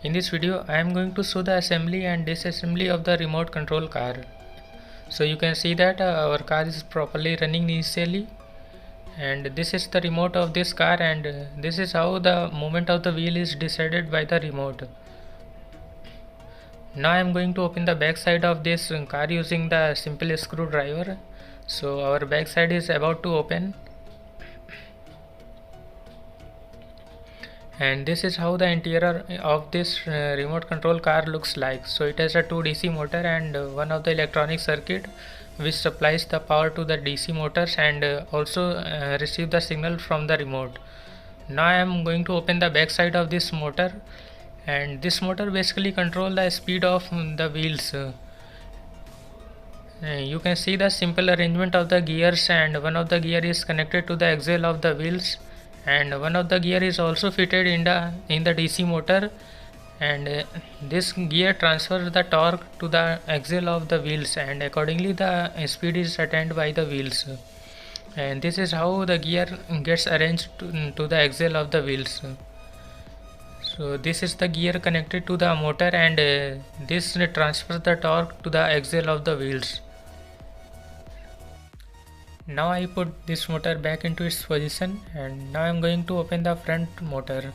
In this video I am going to show the assembly and disassembly of the remote control car. So you can see that our car is properly running initially, and this is the remote of this car, and this is how the movement of the wheel is decided by the remote. Now I am going to open the back side of this car using the simple screwdriver. So our back side is about to open, and this is how the interior of this remote control car looks like. So it has a 2 DC motor and one of the electronic circuit which supplies the power to the DC motors and also receive the signal from the remote. Now I am going to open the back side of this motor, and this motor basically control the speed of the wheels. You can see the simple arrangement of the gears, and one of the gear is connected to the axle of the wheels, and one of the gear is also fitted in the DC motor, and this gear transfers the torque to the axle of the wheels, and accordingly the speed is attained by the wheels. And this is how the gear gets arranged to the axle of the wheels. So this is the gear connected to the motor, and this transfers the torque to the axle of the wheels. Now I put this motor back into its position, and now I am going to open the front motor,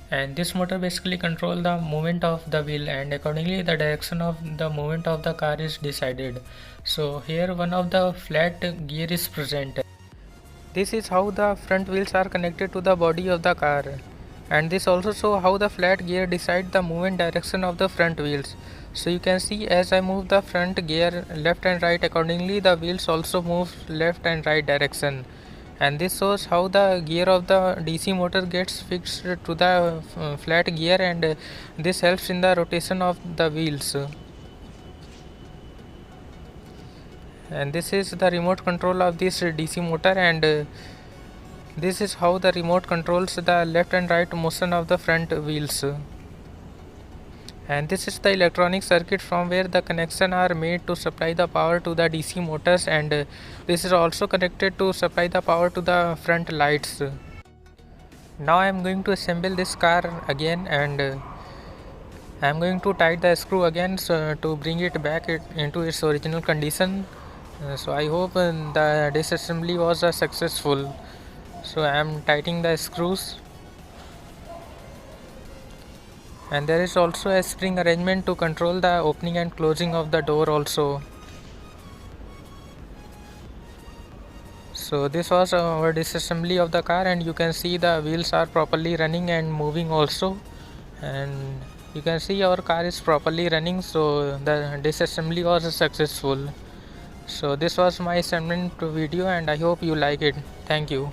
and this motor basically control the movement of the wheel, and accordingly the direction of the movement of the car is decided. So here one of the flat gear is present. This is how the front wheels are connected to the body of the car, and this also shows how the flat gear decide the movement direction of the front wheels. So you can see as I move the front gear left and right, accordingly the wheels also move left and right direction, and this shows how the gear of the DC motor gets fixed to the flat gear, and this helps in the rotation of the wheels. And this is the remote control of this DC motor, and this is how the remote controls the left and right motion of the front wheels. And this is the electronic circuit from where the connection are made to supply the power to the DC motors, and this is also connected to supply the power to the front lights. Now I am going to assemble this car again, and I am going to tighten the screw again to bring it back into its original condition. So I hope the disassembly was successful. So I am tightening the screws, and there is also a spring arrangement to control the opening and closing of the door also. So this was our disassembly of the car, and you can see the wheels are properly running and moving also, and you can see our car is properly running. So the disassembly was successful. So this was my assignment video, and I hope you like it. Thank you.